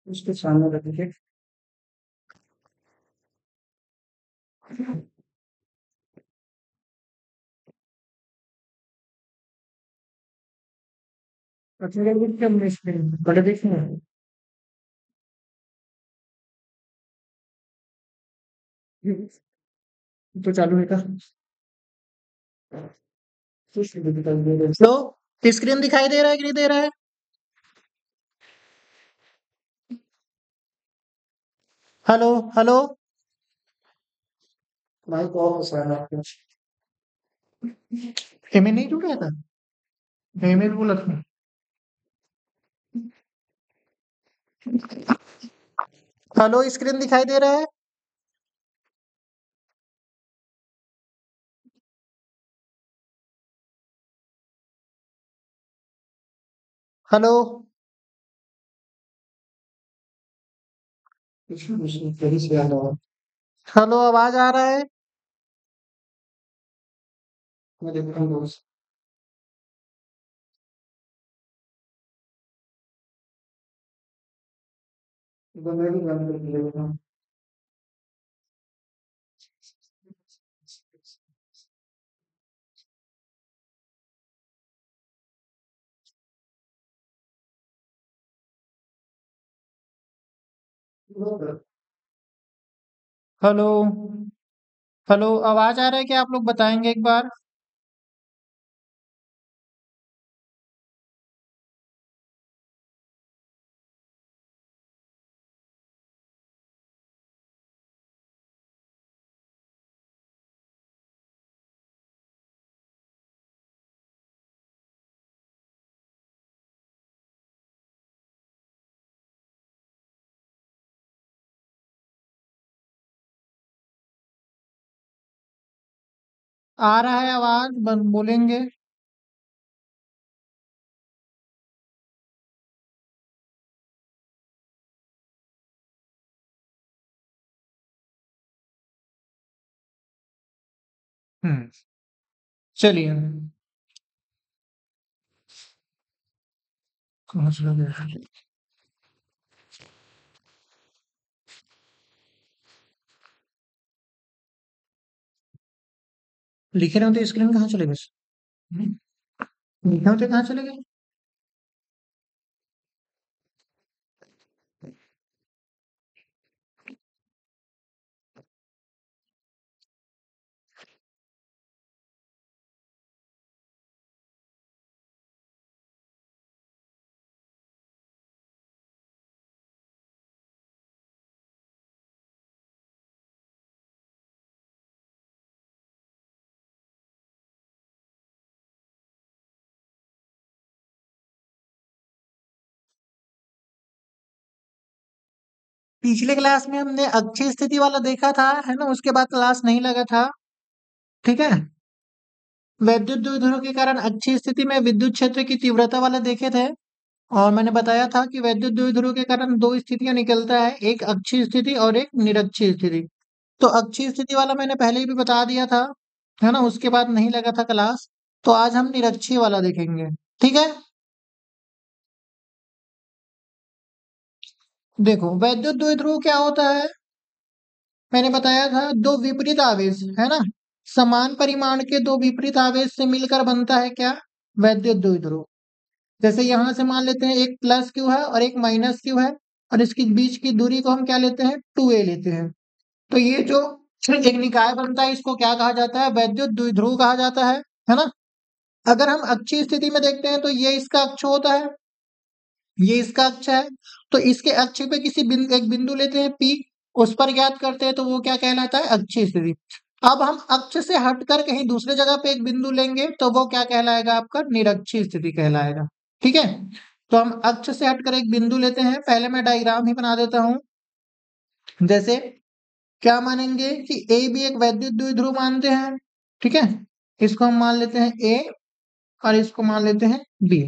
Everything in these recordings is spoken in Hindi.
उसके सामने रखिए। अच्छा बड़े देखिए तो चालू है का लो स्क्रीन दिखाई दे रहा है कि नहीं दे रहा है? Hello hello. भाई बहुत सारा आपका ईमेल नहीं जुड़ा था? ईमेल बोला था। हेलो स्क्रीन दिखाई दे रहा है? हेलो हेलो आवाज आ रहा है? मैं देख रहा हूँ हेलो हेलो आवाज आ रहा है क्या? आप लोग बताएंगे एक बार। आ रहा है आवाज बोलेंगे? हम्म चलिए। कहाँ चला गया? लिखे रहे होते स्क्रीन कहाँ चले गए? लिखे होते कहाँ चले गए? पिछले क्लास में हमने अक्षीय स्थिति वाला देखा था, है ना? उसके बाद क्लास नहीं लगा था। ठीक है। वैद्युत द्विध्रुव के कारण अक्षीय स्थिति में विद्युत क्षेत्र की तीव्रता वाला देखे थे। और मैंने बताया था कि वैद्युत द्विध्रुव के कारण दो स्थितियां निकलता है, एक अक्षीय स्थिति और एक निरक्षीय स्थिति। तो अक्षीय स्थिति वाला मैंने पहले ही भी बता दिया था, है ना? उसके बाद नहीं लगा था क्लास। तो आज हम निरक्षीय वाला देखेंगे। ठीक है। देखो वैद्युत द्विध्रुव क्या होता है? मैंने बताया था दो विपरीत आवेश, है ना? समान परिमाण के दो विपरीत आवेश से मिलकर बनता है क्या? वैद्युत द्विध्रुव। जैसे यहां से मान लेते हैं एक प्लस क्यू है और एक माइनस क्यू है, और इसके बीच की दूरी को हम क्या लेते हैं? 2a लेते हैं। तो ये जो एक निकाय बनता है इसको क्या कहा जाता है? वैद्युत द्विध्रुव कहा जाता है ना? अगर हम अक्षीय स्थिति में देखते हैं तो ये इसका अक्ष होता है, ये इसका अक्ष है। तो इसके अक्ष पे किसी एक बिंदु लेते हैं P, उस पर ज्ञात करते हैं तो वो क्या कहलाता है? अक्षीय स्थिति। अब हम अक्ष से हटकर कहीं दूसरे जगह पे एक बिंदु लेंगे तो वो क्या कहलाएगा? आपका निरक्षीय स्थिति कहलाएगा। ठीक है। तो हम अक्ष से हटकर एक बिंदु लेते हैं, पहले मैं डायग्राम ही बना देता हूं। जैसे क्या मानेंगे कि ए भी एक वैद्युत द्विध्रुव मानते हैं। ठीक है। इसको हम मान लेते हैं ए और इसको मान लेते हैं बी।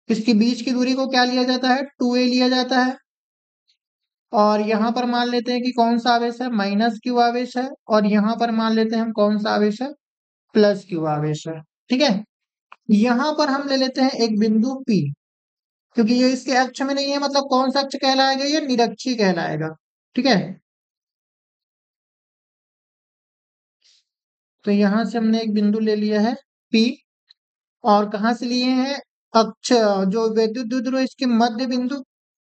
इसके बीच की दूरी को क्या लिया जाता है? 2a लिया जाता है। और यहाँ पर मान लेते हैं कि कौन सा आवेश है? माइनस क्यू आवेश है। और यहाँ पर मान लेते हैं हम कौन सा आवेश है? प्लस क्यू आवेश है। ठीक है। यहां पर हम ले लेते हैं एक बिंदु P, क्योंकि ये इसके अक्ष में नहीं है, मतलब कौन सा अक्ष कहलाएगा, ये निरक्षीय कहलाएगा। ठीक है, तो यहां से हमने एक बिंदु ले लिया है P, और कहाँ से लिए हैं, अक्ष, जो विद्युत द्विध्रुव है इसके मध्य बिंदु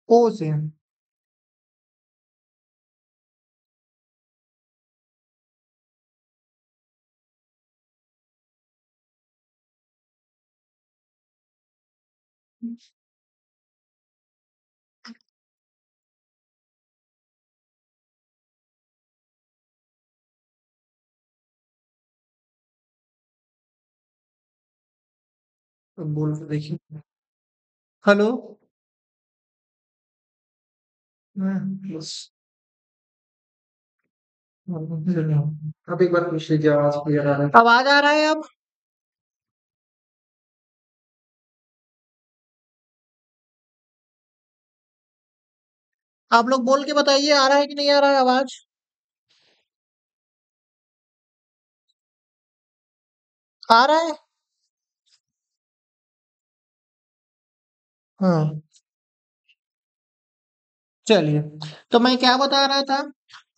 O से। तो बोल के देखिए। हेलो। बस। अब एक बार पूछ लीजिए, आवाज क्लियर आ रहा है, आवाज आ रहा है अब? आप लोग बोल के बताइए, आ रहा है कि नहीं आ रहा है आवाज? आ रहा है। हाँ, चलिए। तो मैं क्या बता रहा था,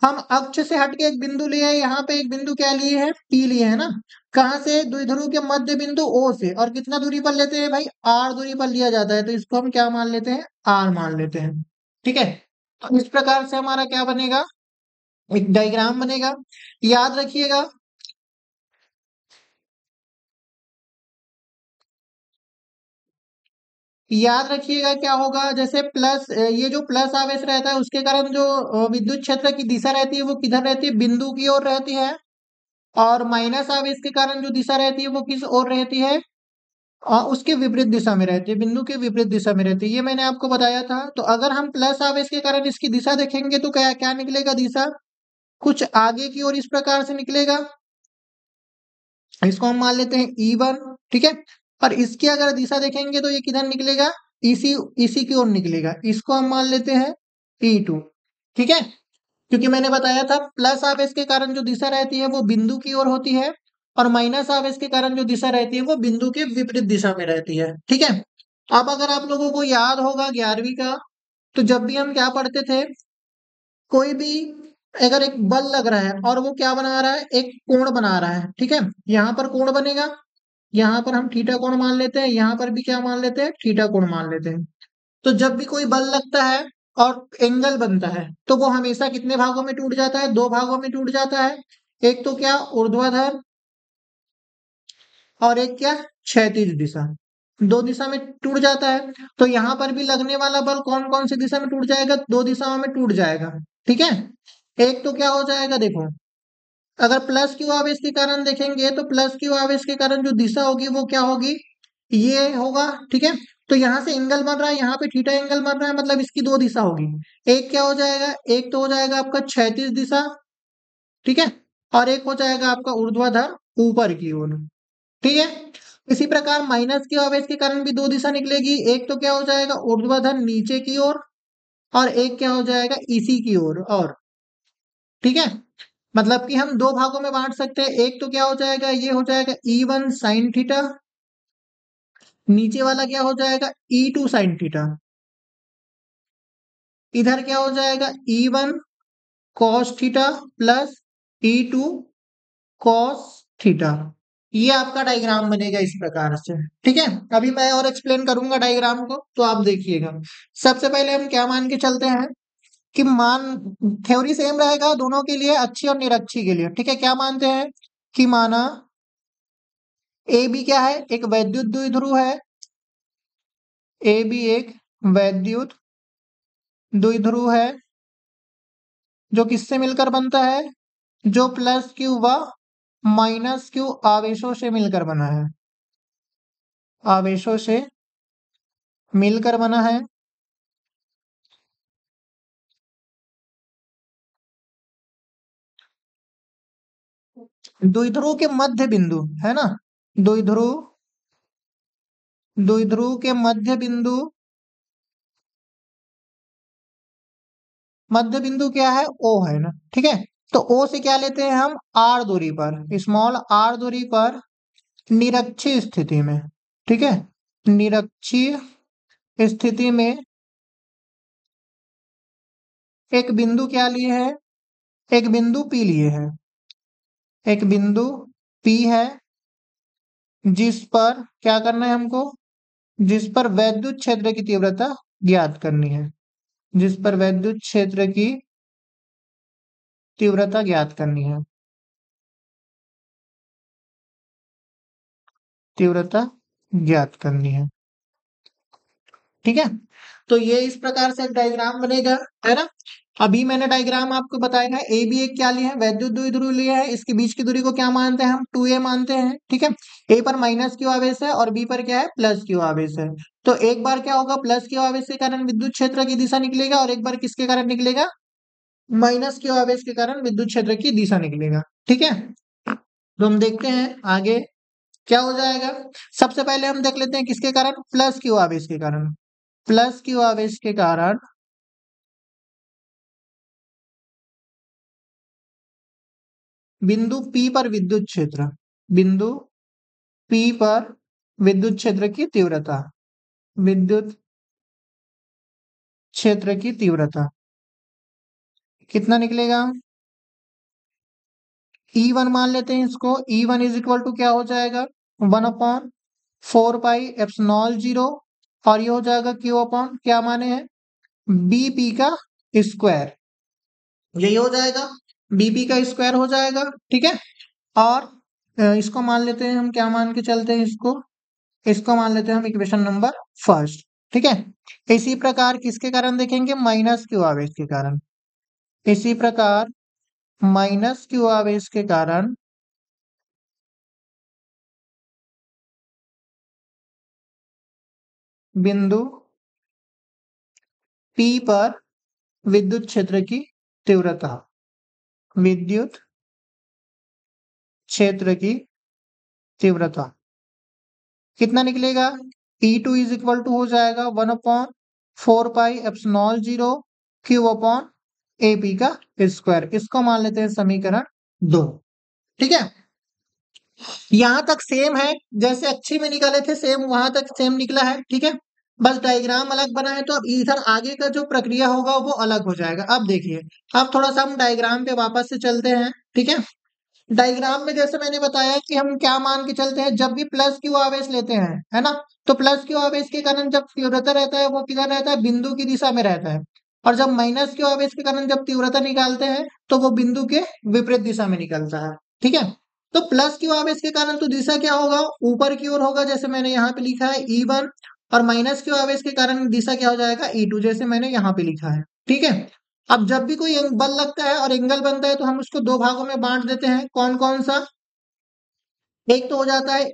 हम अक्ष से हट के एक बिंदु लिए हैं, यहाँ पे एक बिंदु क्या लिए है, P लिए है ना। कहाँ से, द्विध्रुव के मध्य बिंदु O से, और कितना दूरी पर लेते हैं भाई, R दूरी पर लिया जाता है, तो इसको हम क्या मान लेते हैं, R मान लेते हैं। ठीक है, तो इस प्रकार से हमारा क्या बनेगा, एक डायग्राम बनेगा। याद रखिएगा, याद रखिएगा क्या होगा, जैसे प्लस, ये जो प्लस आवेश रहता है उसके कारण जो विद्युत क्षेत्र की दिशा रहती है वो किधर रहती है, बिंदु की ओर रहती है। और माइनस आवेश के कारण जो दिशा रहती है वो किस ओर रहती है, उसके विपरीत दिशा में रहती है, बिंदु के विपरीत दिशा में रहती है, ये मैंने आपको बताया था। तो अगर हम प्लस आवेश के कारण इसकी दिशा देखेंगे तो क्या क्या निकलेगा, दिशा कुछ आगे की ओर इस प्रकार से निकलेगा, इसको हम मान लेते हैं E1। ठीक है, और इसकी अगर दिशा देखेंगे तो ये किधर निकलेगा, इसी इसी की ओर निकलेगा, इसको हम मान लेते हैं E2। ठीक है, क्योंकि मैंने बताया था प्लस आवेश के कारण जो दिशा रहती है वो बिंदु की ओर होती है, और माइनस आवेश के कारण जो दिशा रहती है वो बिंदु के विपरीत दिशा में रहती है। ठीक है, अब अगर आप लोगों को याद होगा 11वीं का, तो जब भी हम क्या पढ़ते थे, कोई भी अगर एक बल लग रहा है और वो क्या बना रहा है, एक कोण बना रहा है, ठीक है, यहाँ पर कोण बनेगा, यहाँ पर हम थीटा कोण मान लेते हैं, यहाँ पर भी क्या मान लेते हैं, थीटा कोण मान लेते हैं। तो जब भी कोई बल लगता है और एंगल बनता है तो वो हमेशा कितने भागों में टूट जाता है, दो भागों में टूट जाता है। एक तो क्या, ऊर्ध्वाधर, और एक क्या, क्षैतिज दिशा, दो दिशा में टूट जाता है। तो यहाँ पर भी लगने वाला बल कौन कौन सी दिशा में टूट जाएगा, दो दिशाओं में टूट जाएगा। ठीक है, एक तो क्या हो जाएगा, देखो, अगर प्लस क्यू आवेश के कारण देखेंगे तो प्लस क्यू आवेश के कारण जो दिशा होगी वो क्या होगी, ये होगा। ठीक है, तो यहाँ से एंगल बन रहा है, यहाँ पे थीटा एंगल बन रहा है, मतलब इसकी दो दिशा होगी। एक क्या हो जाएगा, एक तो हो जाएगा आपका क्षैतिज दिशा, ठीक है, और एक हो जाएगा आपका ऊर्ध्वाधर, ऊपर की ओर। ठीक है, इसी प्रकार माइनस के आवेश के कारण भी दो दिशा निकलेगी, एक तो क्या हो जाएगा, ऊर्ध्वाधर नीचे की ओर, और एक क्या हो जाएगा, इसी की ओर। और ठीक है, मतलब कि हम दो भागों में बांट सकते हैं, एक तो क्या हो जाएगा, ये हो जाएगा E1 साइन थीटा, नीचे वाला क्या हो जाएगा, E2 साइन थीटा, इधर क्या हो जाएगा, E1 cos theta plus E2 cos theta. ये आपका डायग्राम बनेगा इस प्रकार से। ठीक है, अभी मैं और एक्सप्लेन करूंगा डायग्राम को, तो आप देखिएगा। सबसे पहले हम क्या मान के चलते हैं कि मान, थ्योरी सेम रहेगा दोनों के लिए, अच्छी और निरक्षी के लिए। ठीक है, क्या मानते हैं कि माना ए बी क्या है, एक वैद्युत द्विध्रुव है, ए बी एक वैद्युत द्विध्रुव है, जो किससे मिलकर बनता है, जो प्लस क्यू व माइनस क्यू आवेशों से मिलकर बना है, आवेशों से मिलकर बना है। द्विध्रुव के मध्य बिंदु है ना, द्विध्रुव, द्विध्रुव के मध्य बिंदु, मध्य बिंदु क्या है, ओ है ना। ठीक है, तो ओ से क्या लेते हैं हम, आर दूरी पर, स्मॉल आर दूरी पर, निरक्षीय स्थिति में, ठीक है। निरक्षीय स्थिति में एक बिंदु क्या लिए है, एक बिंदु P लिए है, एक बिंदु P है जिस पर क्या करना है हमको, जिस पर वैद्युत क्षेत्र की तीव्रता ज्ञात करनी है, जिस पर वैद्युत क्षेत्र की तीव्रता ज्ञात करनी है, तीव्रता ज्ञात करनी है। ठीक है। तो ये इस प्रकार से एक डायग्राम बनेगा, है ना। अभी मैंने डायग्राम आपको बताया है, ए बी एक क्या लिया है, वैद्युत द्विध्रुव लिया है, इसके बीच की दूरी को क्या मानते हैं हम, 2a मानते हैं। ठीक है। ए पर माइनस क्यू आवेश है और बी पर क्या है, प्लस क्यू आवेश है। तो एक बार क्या होगा, प्लस क्यू आवेश के कारण विद्युत क्षेत्र की दिशा निकलेगा, और एक बार किसके कारण निकलेगा, माइनस क्यू आवेश के कारण विद्युत क्षेत्र की दिशा निकलेगा। ठीक है। तो हम देखते हैं आगे क्या हो जाएगा। सबसे पहले हम देख लेते हैं किसके कारण, प्लस क्यू आवेश के कारण। प्लस क्यू आवेश के कारण बिंदु P पर विद्युत क्षेत्र, बिंदु P पर विद्युत क्षेत्र की तीव्रता, विद्युत क्षेत्र की तीव्रता कितना निकलेगा, E1 मान लेते हैं इसको। E1 इज इक्वल टू क्या हो जाएगा, 1/4 पाई एप्सिलॉन 0, और ये हो जाएगा Q अपॉन क्या माने हैं, BP का स्क्वायर, यही हो जाएगा, BP का स्क्वायर हो जाएगा। ठीक है। और इसको मान लेते हैं हम, क्या मान के चलते हैं इसको, इसको मान लेते हैं हम इक्वेशन नंबर फर्स्ट। ठीक है। इसी प्रकार किसके कारण देखेंगे, माइनस क्यू आवेश के कारण। इसी प्रकार माइनस क्यू आवेश के कारण बिंदु P पर विद्युत क्षेत्र की तीव्रता, विद्युत क्षेत्र की तीव्रता कितना निकलेगा, E2 इज इक्वल टू हो जाएगा 1/4 pi epsilon 0 Q upon AP का स्क्वायर। इसको मान लेते हैं समीकरण 2। ठीक है। यहां तक सेम है, जैसे अच्छी में निकाले थे सेम वहां तक सेम निकला है। ठीक है। बस डायग्राम अलग बना है, तो अब इधर आगे का जो प्रक्रिया होगा वो अलग हो जाएगा। अब देखिए, अब थोड़ा सा हम डायग्राम पे वापस से चलते हैं। ठीक है। डायग्राम में जैसे मैंने बताया कि हम क्या मान के चलते हैं, जब भी प्लस क्यू आवेश लेते हैं, है ना, तो प्लस क्यू आवेश के कारण जब तीव्रता रहता है वो किधर रहता है, बिंदु की दिशा में रहता है। और जब माइनस क्यू आवेश के कारण जब तीव्रता निकालते हैं तो वो बिंदु के विपरीत दिशा में निकलता है। ठीक है। तो प्लस क्यू आवेश के कारण तो दिशा क्या होगा, ऊपर की ओर होगा, जैसे मैंने यहाँ पे लिखा है E1। और माइनस क्यू आवेश के कारण दिशा क्या हो जाएगा, E2, जैसे मैंने यहाँ पे लिखा है। ठीक है। अब जब भी कोई बल लगता है और एंगल बनता है तो हम उसको दो भागों में बांट देते हैं, कौन कौन सा, एक तो हो जाता है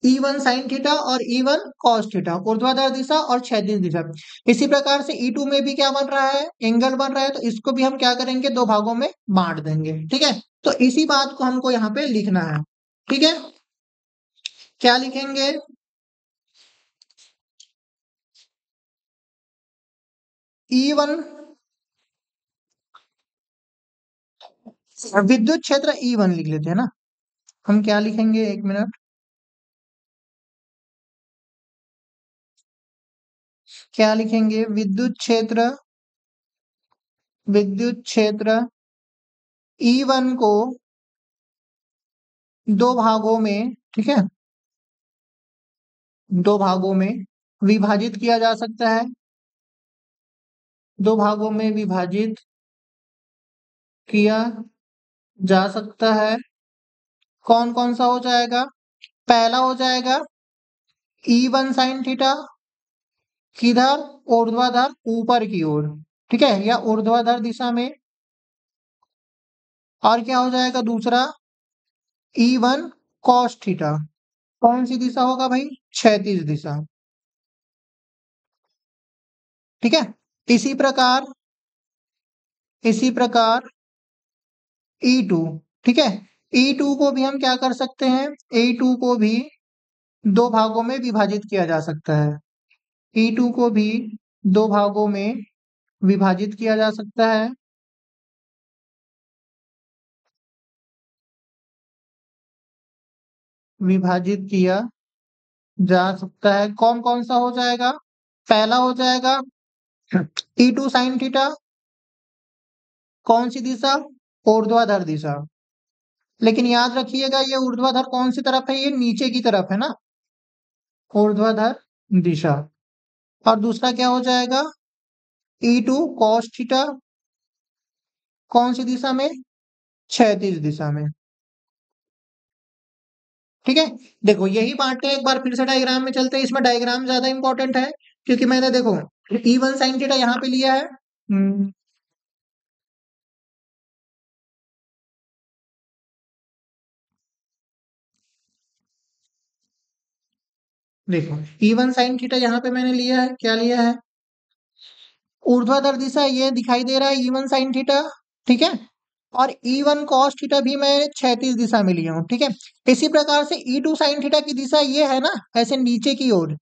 E1 साइन थीटा और E1 कॉस थीटा, ऊर्ध्वाधर दिशा और क्षैतिज दिशा। इसी प्रकार से E2 में भी क्या बन रहा है, एंगल बन रहा है, तो इसको भी हम क्या करेंगे, दो भागों में बांट देंगे। ठीक है। तो इसी बात को हमको यहाँ पे लिखना है। ठीक है। क्या लिखेंगे, E1 विद्युत क्षेत्र E1 लिख लेते हैं ना, हम क्या लिखेंगे, एक मिनट, क्या लिखेंगे, विद्युत क्षेत्र, विद्युत क्षेत्र E1 को दो भागों में, ठीक है, दो भागों में विभाजित किया जा सकता है, दो भागों में विभाजित किया जा सकता है। कौन कौन सा हो जाएगा, पहला हो जाएगा E1 साइन थीटा, किधर, ऊर्ध्वाधर ऊपर की ओर, ठीक है, या ऊर्ध्वाधर दिशा में। और क्या हो जाएगा दूसरा, E1 कॉस थीटा, कौन सी दिशा होगा भाई, क्षैतिज दिशा। ठीक है। इसी प्रकार, इसी प्रकार E2, ठीक है, E2 को भी हम क्या कर सकते हैं, E2 को भी दो भागों में विभाजित किया जा सकता है, E2 को भी दो भागों में विभाजित किया जा सकता है, विभाजित किया जा सकता है। कौन कौन सा हो जाएगा? पहला हो जाएगा E2 साइन थीटा। कौन सी दिशा? ऊर्ध्वाधर दिशा। लेकिन याद रखिएगा ये ऊर्ध्वाधर कौन सी तरफ है? ये नीचे की तरफ है ना, ऊर्ध्वाधर दिशा। और दूसरा क्या हो जाएगा? E2 cos theta. कौन सी दिशा में? क्षैतिज दिशा में। ठीक है, देखो यही बातें एक बार फिर से डायग्राम में चलते हैं। इसमें डायग्राम ज्यादा इंपॉर्टेंट है, क्योंकि मैंने देखो E1 साइन थीटा यहाँ पे लिया है। देखो E1 साइन थीटा यहाँ पे मैंने लिया है, क्या लिया है? ऊर्ध्वाधर दिशा ये दिखाई दे रहा है E1 साइन थीटा। ठीक है, और E1 कॉस थीटा भी मैं क्षैतिज दिशा में लिया हूँ। ठीक है, इसी प्रकार से E2 साइन थीटा की दिशा ये है ना, ऐसे नीचे की ओर।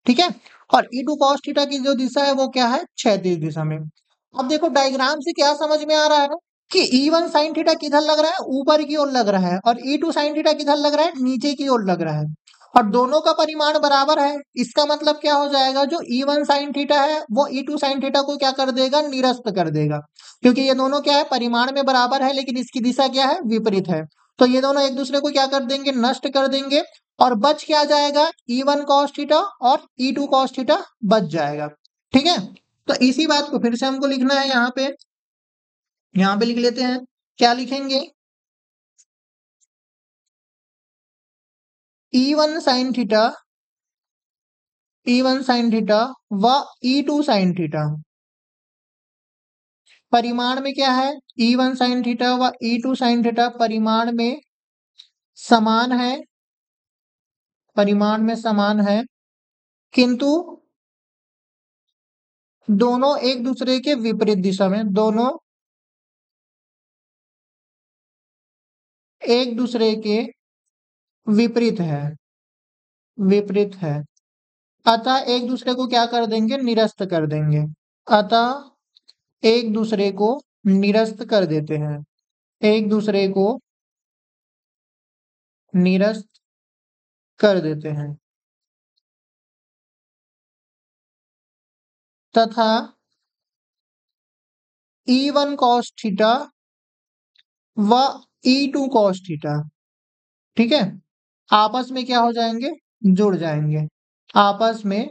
ठीक है, और E2 cos थीटा की जो दिशा है वो क्या है? क्षैतिज दिशा में। अब देखो डायग्राम से क्या समझ में आ रहा है कि E1 साइन थीटा किधर लग रहा है? ऊपर की ओर लग रहा है, और E2 साइन थीटा किधर लग रहा है? नीचे की ओर लग रहा है, और दोनों का परिमाण बराबर है। इसका मतलब क्या हो जाएगा? जो E1 साइन थीटा है वो E2 साइन थीटा को क्या कर देगा? निरस्त कर देगा, क्योंकि ये दोनों क्या है? परिमाण में बराबर है, लेकिन इसकी दिशा क्या है? विपरीत है। तो ये दोनों एक दूसरे को क्या कर देंगे? नष्ट कर देंगे, और बच क्या जाएगा? E1 cos थीटा और E2 cos थीटा बच जाएगा। ठीक है, तो इसी बात को फिर से हमको लिखना है यहाँ पे लिख लेते हैं। क्या लिखेंगे? E1 sine theta, E1 sine theta व E2 साइन थीटा परिमाण में क्या है? E1 साइन थीटा व E2 साइन थीटा परिमाण में समान है, परिमाण में समान है, किंतु दोनों एक दूसरे के विपरीत दिशा में, दोनों एक दूसरे के विपरीत है, विपरीत है। अतः एक दूसरे को क्या कर देंगे? निरस्त कर देंगे। अतः एक दूसरे को निरस्त कर देते हैं, एक दूसरे को निरस्त कर देते हैं, तथा E1 cos थीटा व E2 cos थीटा, ठीक है, आपस में क्या हो जाएंगे? जुड़ जाएंगे, आपस में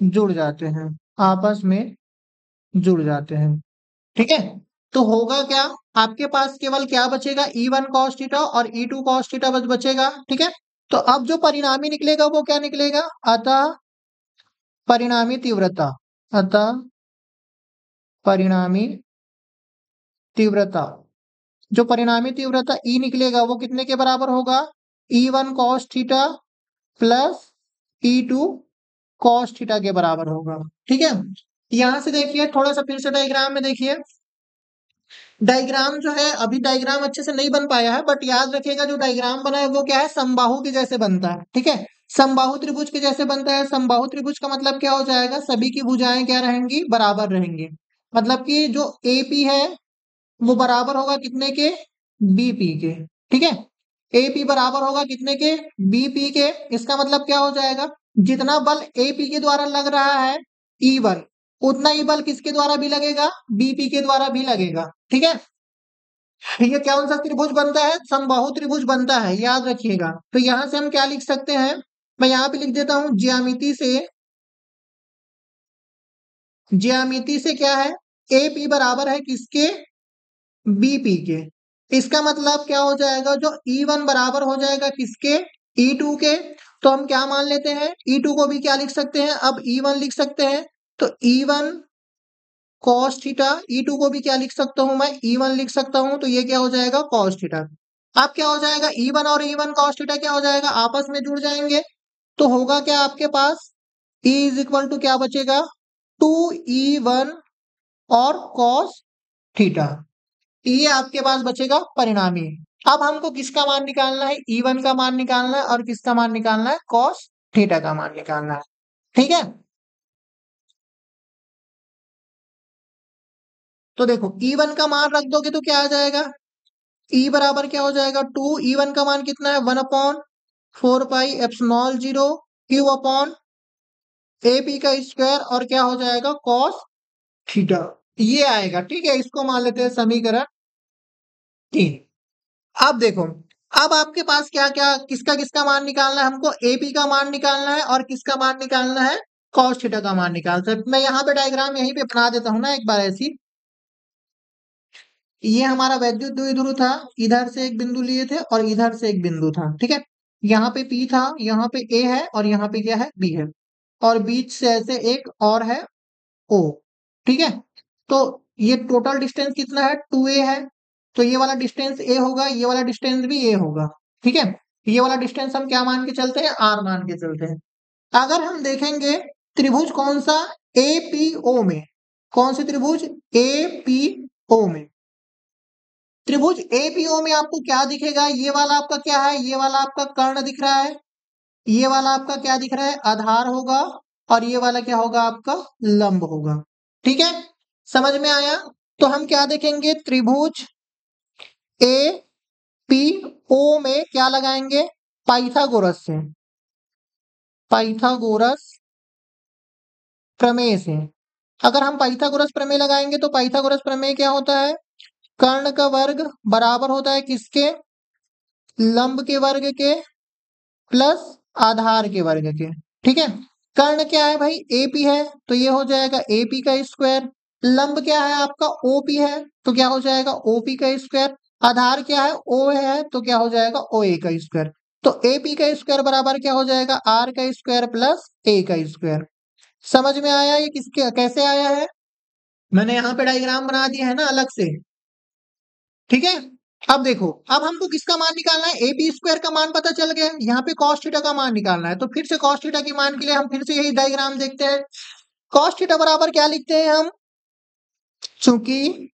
जुड़ जाते हैं, आपस में जुड़ जाते हैं। ठीक है, तो होगा क्या? आपके पास केवल क्या बचेगा? E1 cos थीटा और E2 cos थीटा बस बचेगा। ठीक है, तो अब जो परिणामी निकलेगा वो क्या निकलेगा? अतः परिणामी तीव्रता, अतः परिणामी तीव्रता, जो परिणामी तीव्रता E निकलेगा वो कितने के बराबर होगा? E1 cos theta plus E2 cos theta के बराबर होगा। ठीक है, यहां से देखिए, थोड़ा सा फिर से डायग्राम में देखिए। डायग्राम जो है, अभी डायग्राम अच्छे से नहीं बन पाया है, बट याद रखिएगा जो डायग्राम बना है वो क्या है? समबाहु के जैसे बनता है। ठीक है, समबाहु त्रिभुज के जैसे बनता है। समबाहु त्रिभुज का मतलब क्या हो जाएगा? सभी की भुजाएं क्या रहेंगी? बराबर रहेंगी। मतलब कि जो AP है वो बराबर होगा कितने के? BP के। ठीक है, AP बराबर होगा कितने के? BP के। इसका मतलब क्या हो जाएगा? जितना बल AP के द्वारा लग रहा है E1, उतना ही बल किसके द्वारा भी लगेगा? BP के द्वारा भी लगेगा। ठीक है, ये कौन सा त्रिभुज बनता है? समबाहु त्रिभुज बनता है, याद रखिएगा। तो यहां से हम क्या लिख सकते हैं? मैं यहाँ पे लिख देता हूं, ज्यामिति से, ज्यामिति से क्या है? AP बराबर है किसके? BP के। इसका मतलब क्या हो जाएगा? जो E1 बराबर हो जाएगा किसके? E2 के। तो हम क्या मान लेते हैं? E2 को भी क्या लिख सकते हैं? अब E1 लिख सकते हैं। तो E1 cos थीटा, E2 को भी क्या लिख सकता हूं मैं? E1 लिख सकता हूं। तो ये क्या हो जाएगा? cos theta. अब क्या हो जाएगा? E1 और E1 cos थीटा क्या हो जाएगा? आपस में जुड़ जाएंगे। तो होगा क्या आपके पास? E इज इक्वल टू क्या बचेगा? 2E1 और cos थीटा। ये आपके पास बचेगा परिणामी। अब हमको किसका मान निकालना है? E1 का मान निकालना है, और किसका मान निकालना है? cos थीटा का मान निकालना है। ठीक है, तो देखो E1 का मान रख दोगे तो क्या आ जाएगा? E बराबर क्या हो जाएगा? 2। E1 का मान कितना है? 1/√2 4π/0 क्यू अपॉन ए पी का स्क्वायर और क्या हो जाएगा कॉस थीटा, ये आएगा। ठीक है, इसको मान लेते हैं समीकरण 3। अब देखो, अब आपके पास क्या क्या किसका किसका मान निकालना है, हमको एपी का मान निकालना है और किसका मान निकालना है कॉस थीटा का मान निकालना है। मैं यहाँ पे डायग्राम यहीं पे बना देता हूँ ना एक बार ऐसी। ये हमारा वैद्युत द्विध्रुव था, इधर से एक बिंदु लिए थे और इधर से एक बिंदु था। ठीक है, यहाँ पे P था, यहाँ पे A है और यहाँ पे क्या है B है, और बीच से ऐसे एक और है O। ठीक है, तो ये टोटल डिस्टेंस कितना है 2a है, तो ये वाला डिस्टेंस a होगा, ये वाला डिस्टेंस भी a होगा। ठीक है, ये वाला डिस्टेंस हम क्या मान के चलते हैं r मान के चलते हैं। अगर हम देखेंगे त्रिभुज कौन सा APO में, कौन से त्रिभुज APO में, त्रिभुज एपीओ में आपको क्या दिखेगा, ये वाला आपका क्या है, ये वाला आपका कर्ण दिख रहा है, ये वाला आपका क्या दिख रहा है आधार होगा, और ये वाला क्या होगा आपका लंब होगा। ठीक है, समझ में आया। तो हम क्या देखेंगे त्रिभुज ए पी ओ में क्या लगाएंगे पाइथागोरस से, पाइथागोरस प्रमेय से। अगर हम पाइथागोरस प्रमेय लगाएंगे तो पाइथागोरस प्रमेय क्या होता है, कर्ण का वर्ग बराबर होता है किसके, लंब के वर्ग के प्लस आधार के वर्ग के। ठीक है, कर्ण क्या है भाई एपी है, तो ये हो जाएगा एपी का स्क्वायर। लंब क्या है आपका ओपी है, तो क्या हो जाएगा ओपी का स्क्वायर। आधार क्या है ओ है, तो क्या हो जाएगा ओ ए का स्क्वायर। तो एपी का स्क्वायर बराबर क्या हो जाएगा आर का स्क्वायर प्लस ए का स्क्वायर। समझ में आया ये किसके कैसे आया है, मैंने यहाँ पे डायग्राम बना दिया है ना अलग से। ठीक है, अब देखो, अब हमको किसका मान निकालना है, ए बी स्क्वायर का मान पता चल गया, यहाँ पे कॉस थीटा का मान निकालना है। तो फिर से कॉस थीटा के मान के लिए हम फिर से यही डायग्राम देखते हैं। कॉस थीटा बराबर क्या लिखते हैं हम, चूंकि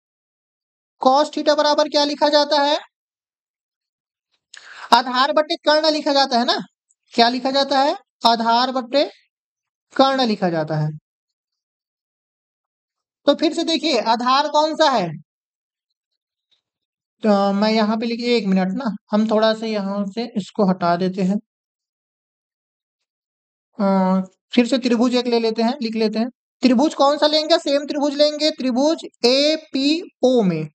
कॉस थीटा बराबर क्या लिखा जाता है, आधार बट्टे कर्ण लिखा जाता है ना, क्या लिखा जाता है आधार बट्टे कर्ण लिखा जाता है। तो फिर से देखिए आधार कौन सा है, तो मैं यहाँ पे लिखिए 1 मिनट ना, हम थोड़ा सा यहाँ से इसको हटा देते हैं। अ, फिर से त्रिभुज एक ले लेते हैं, लिख लेते हैं। त्रिभुज कौन सा लेंगे, सेम त्रिभुज लेंगे, त्रिभुज ए पी ओ में।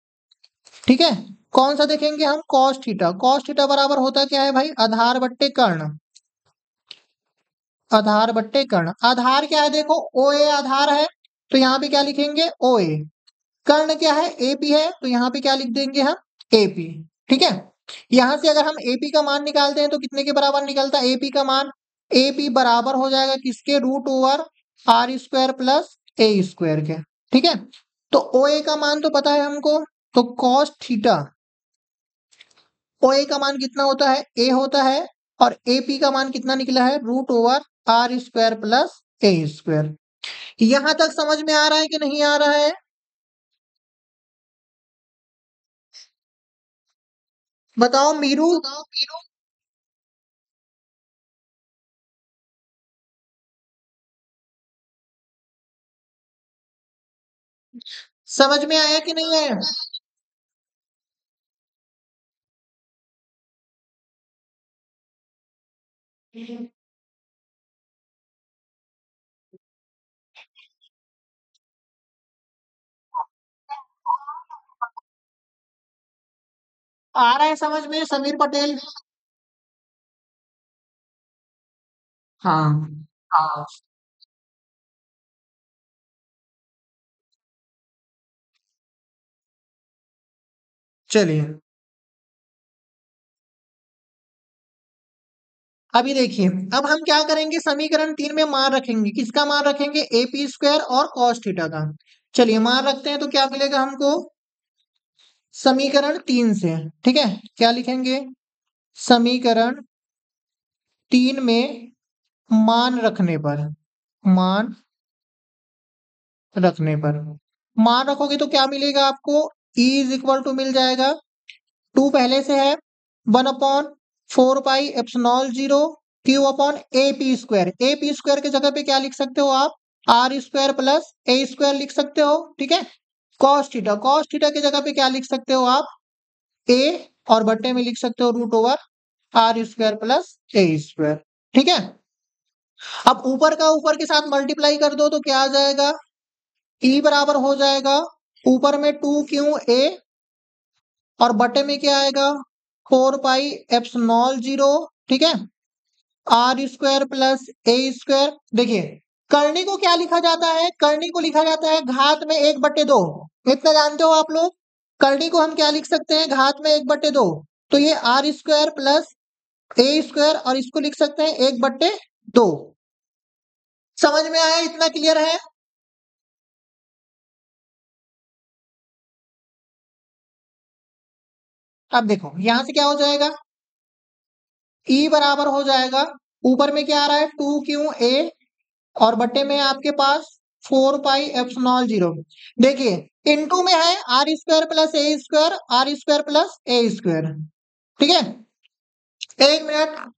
ठीक है, कौन सा देखेंगे हम कॉस थीटा, कॉस थीटा बराबर होता क्या है भाई आधार बट्टे कर्ण, आधार बट्टे कर्ण। आधार क्या है देखो ओ ए आधार है, तो यहाँ पे क्या लिखेंगे ओ ए। कर्ण क्या है एपी है, तो यहाँ पे क्या लिख देंगे हम एपी। ठीक है, यहां से अगर हम एपी का मान निकालते हैं तो कितने के बराबर निकलता है एपी का मान, एपी बराबर हो जाएगा किसके root over r square plus a square के। ठीक है, तो ओ ए का मान तो पता है हमको, तो कॉस थीटा ओ ए का मान कितना होता है ए होता है, और एपी का मान कितना निकला है root over r square plus a square. यहां तक समझ में आ रहा है कि नहीं आ रहा है, बताओ मीरू। समझ में आया कि नहीं आया, आ रहा है समझ में समीर पटेल। हाँ हाँ, चलिए अभी देखिए, अब हम क्या करेंगे समीकरण 3 में मान रखेंगे, किसका मान रखेंगे एपी स्क्वायर और कॉस थीटा का। चलिए मान रखते हैं, तो क्या मिलेगा हमको समीकरण 3 से। ठीक है, क्या लिखेंगे समीकरण 3 में मान रखने पर, मान रखने पर, मान रखोगे तो क्या मिलेगा आपको E इज इक्वल टू मिल जाएगा 2 पहले से है 1/4π/0 q upon a p square. A p square के जगह पे क्या लिख सकते हो आप r square plus a square लिख सकते हो। ठीक है, कॉस थीटा, कॉस थीटा की जगह पे क्या लिख सकते हो आप ए, और बट्टे में लिख सकते हो root over r square plus a square. ठीक है, अब ऊपर का ऊपर के साथ मल्टीप्लाई कर दो तो क्या आ जाएगा, ई बराबर हो जाएगा ऊपर में 2 क्यू ए और बटे में क्या आएगा 4 पाई एप्सिलॉन 0। ठीक है, r square plus a square. देखिए करनी को क्या लिखा जाता है, करनी को लिखा जाता है घात में 1/2। इतना जानते हो आप लोग, करनी को हम क्या लिख सकते हैं, घात में 1/2। तो ये r square plus a square और इसको लिख सकते हैं 1/2। समझ में आया, इतना क्लियर है। अब देखो यहां से क्या हो जाएगा, ई बराबर हो जाएगा ऊपर में क्या आ रहा है 2 क्यू ए और बट्टे में आपके पास 4 पाई एप्सिलॉन 0। देखिए इनटू में है r square plus a square, r square plus a square. ठीक है, 1 मिनट।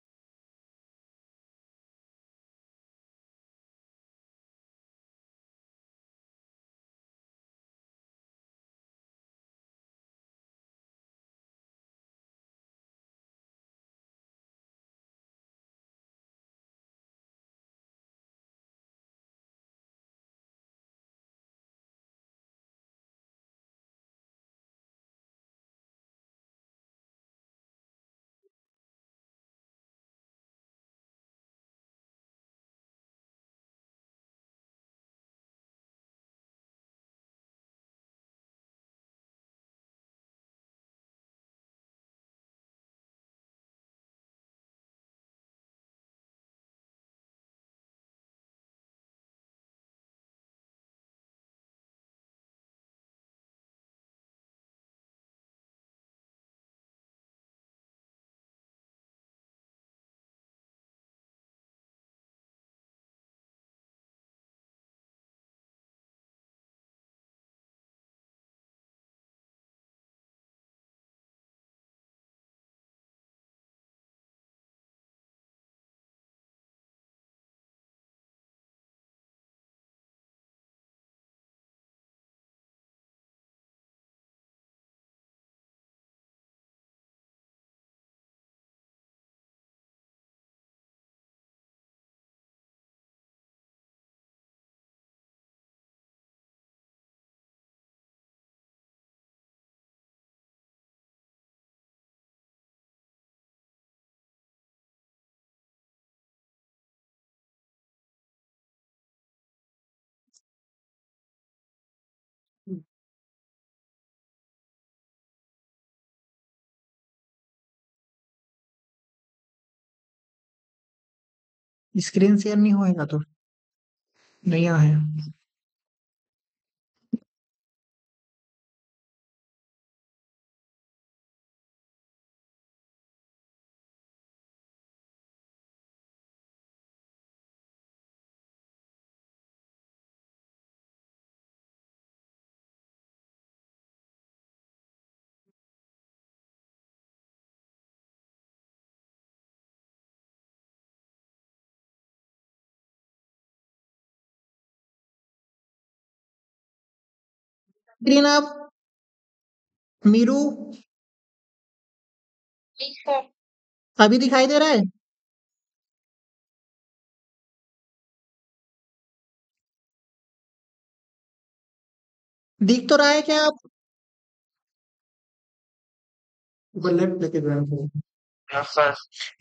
स्क्रीन शेयर नहीं होएगा तो नहीं है। स्क्रीन आप मीरू अभी दिखाई दे रहा है, दिख तो रहा है क्या आप, लेफ्ट लेके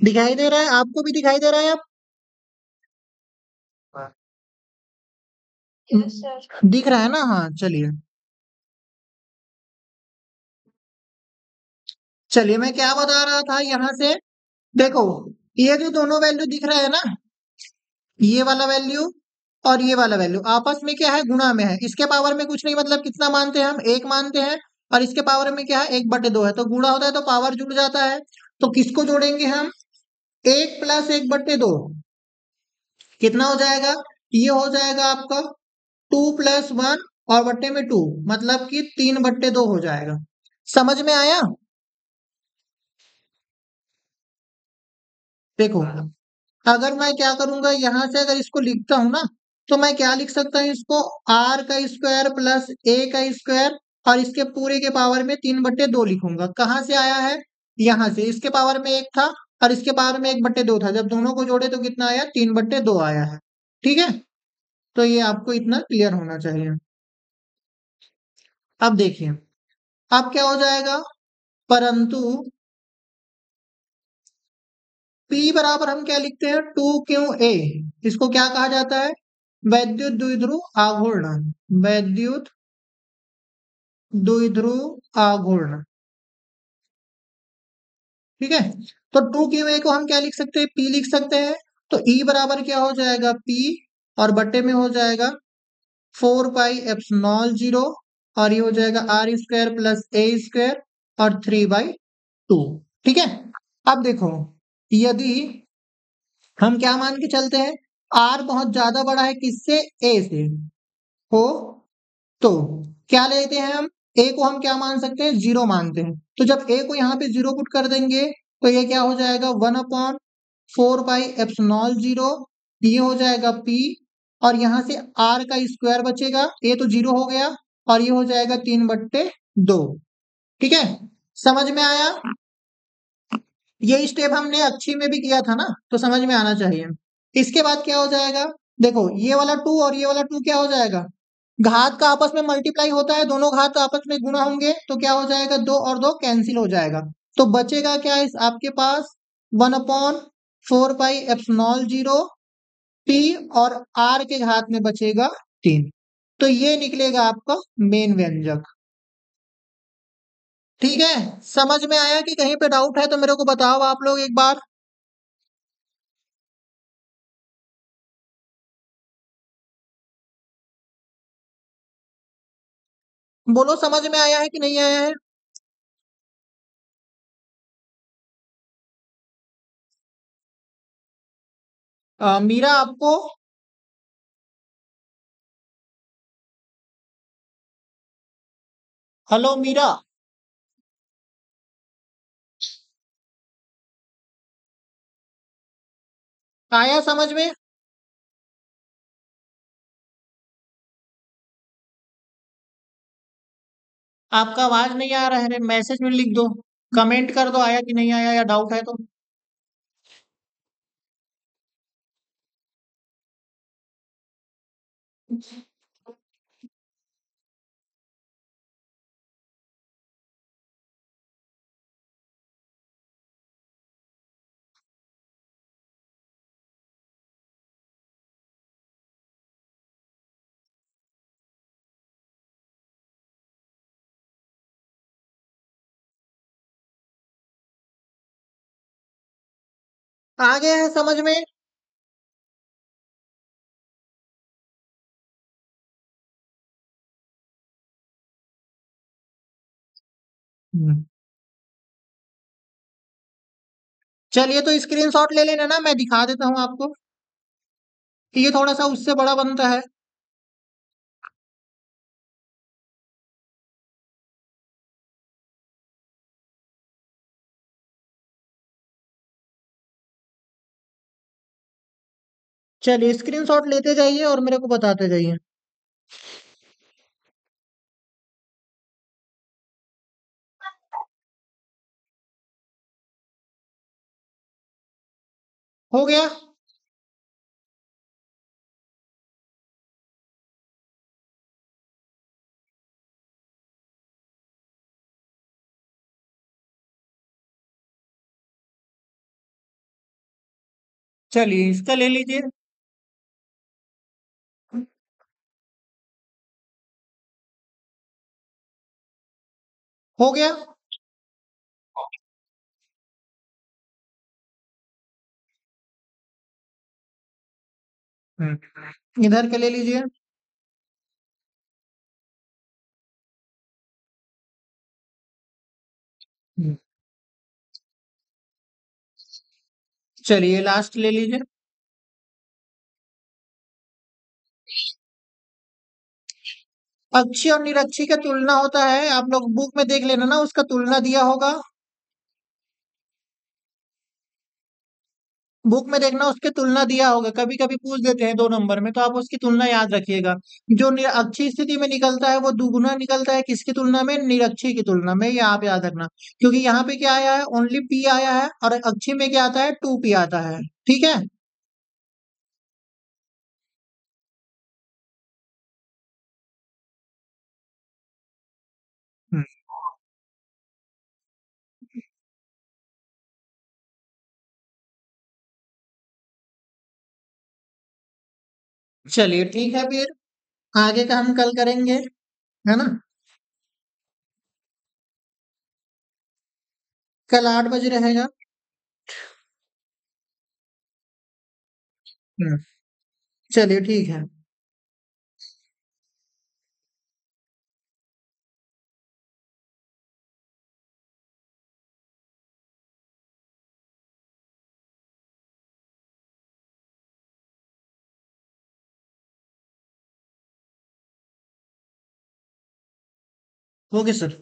दिखाई दे रहा है आपको, भी दिखाई दे रहा है आप, दिख रहा है ना, हाँ चलिए। चलिए मैं क्या बता रहा था यहाँ से, देखो ये जो दोनों वैल्यू दिख रहा है ना, ये वाला वैल्यू और ये वाला वैल्यू आपस में क्या है, गुणा में है। इसके पावर में कुछ नहीं, मतलब कितना मानते हैं हम, 1 मानते हैं। और इसके पावर में क्या है, 1/2 है, तो गुणा होता है तो पावर जुड़ जाता है। तो किसको जोड़ेंगे हम, 1 प्लस 1/2 कितना हो जाएगा, ये हो जाएगा आपका 2+1 और बट्टे में 2, मतलब कि 3/2 हो जाएगा। समझ में आया। देखो अगर मैं क्या करूंगा, यहां से अगर इसको लिखता हूं ना, तो मैं क्या लिख सकता हूँ इसको, आर का स्क्वायर प्लस ए का स्क्वायर और इसके पूरे के पावर में 3/2 लिखूंगा। कहाँ से आया है, यहां से, इसके पावर में 1 था, और इसके बाहर में 1/2 था, जब दोनों को जोड़े तो कितना आया, 3/2 आया है। ठीक है, तो ये आपको इतना क्लियर होना चाहिए। अब देखिए, अब क्या हो जाएगा, परंतु P बराबर हम क्या लिखते हैं, 2qa। इसको क्या कहा जाता है, वैद्युत द्विध्रुव आघूर्ण, वैद्युत द्विध्रुव आघूर्ण। ठीक है, तो 2qa को हम क्या लिख सकते हैं, P लिख सकते हैं। तो E बराबर क्या हो जाएगा, P, और बट्टे में हो जाएगा 4πε0, और ये हो जाएगा r² प्लस a² और 3/2। ठीक है, अब देखो, यदि हम क्या मान के चलते हैं, r बहुत ज्यादा बड़ा है किससे, a से, हो तो क्या लेते हैं हम, a को हम क्या मान सकते हैं, 0 मानते हैं। तो जब a को यहाँ पे 0 पुट कर देंगे तो ये क्या हो जाएगा, 1/4πε0, ये हो जाएगा p, और यहाँ से r का स्क्वायर बचेगा, a तो 0 हो गया, और ये हो जाएगा 3/2। ठीक है, समझ में आया। ये स्टेप हमने अच्छी में भी किया था ना, तो समझ में आना चाहिए। इसके बाद क्या हो जाएगा, देखो ये वाला 2 और ये वाला 2 क्या हो जाएगा, घात का आपस में मल्टीप्लाई होता है, दोनों घात आपस में गुणा होंगे, तो क्या हो जाएगा, 2 और 2 कैंसिल हो जाएगा। तो बचेगा क्या इस आपके पास, 1/4πε0 p, और r के घात में बचेगा 3। तो ये निकलेगा आपका मेन व्यंजक। ठीक है, समझ में आया कि कहीं पे डाउट है तो मेरे को बताओ आप लोग एक बार। बोलो समझ में आया है कि नहीं आया है। मीरा आपको, हेलो मीरा, आया समझ में। आपका आवाज नहीं आ रहा है, मैसेज में लिख दो, कमेंट कर दो आया कि नहीं आया, या डाउट है तो। आ गया है समझ में। हम्म, चलिए तो स्क्रीनशॉट ले लेना ना, मैं दिखा देता हूँ आपको, ये थोड़ा सा उससे बड़ा बनता है। चलिए स्क्रीनशॉट लेते जाइए और मेरे को बताते जाइए। हो गया। चलिए इसका ले लीजिए। हो गया। इधर के ले लीजिए। हम्म, चलिए लास्ट ले लीजिए। अक्षी और निरक्षी का तुलना होता है, आप लोग बुक में देख लेना ना, उसका तुलना दिया होगा। बुक में देखना उसके तुलना दिया होगा, कभी कभी पूछ देते हैं 2 नंबर में, तो आप उसकी तुलना याद रखिएगा। जो अच्छी स्थिति में निकलता है वो दुगुना निकलता है किसकी तुलना में, निरक्षी की तुलना में, ये आप याद रखना। क्योंकि यहाँ पे क्या आया है, ओनली पी आया है, और अच्छी में क्या आता है, 2p आता है। ठीक है। हम्म, चलिए ठीक है फिर, आगे का हम कल करेंगे, है ना। कल 8 बजे रहेगा। हम्म, चलिए ठीक है। Okay sir.